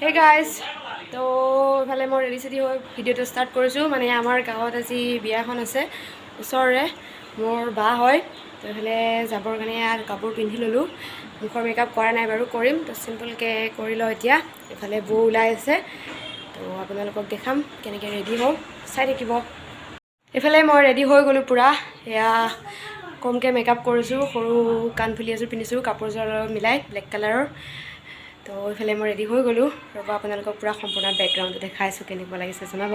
Hey guys, তো ইফালে মই ৰেডি চেডি হৈ ভিডিঅ'টো ষ্টাৰ্ট কৰিছোঁ। মানে আমাৰ গাঁৱত আজি বিয়া এখন আছে, ওচৰৰে মোৰ বা হয়। তো ইফালে যাবৰ কাৰণে কাপোৰ পিন্ধি ল'লোঁ। মুখৰ মেকআপ কৰা নাই বাৰু, কৰিম। তো চিম্পলকৈ কৰি লওঁ এতিয়া। ইফালে বৌ ওলাই আছে, তো আপোনালোকক দেখাম কেনেকৈ ৰেডি হওঁ, চাই থাকিব। ইফালে মই ৰেডি হৈ গ'লোঁ পূৰা। এয়া কমকৈ মেকআপ কৰিছোঁ, সৰু কাণফুলি এযোৰ পিন্ধিছোঁ কাপোৰযোৰৰ লগত মিলাই, ব্লেক কালাৰৰ। তো ইফালে মই ৰেডি হৈ গ'লোঁ। ৰ'ব আপোনালোকক পূৰা সম্পূৰ্ণ বেকগ্ৰাউণ্ডটো দেখাইছোঁ, কেনেকুৱা লাগিছে জনাব।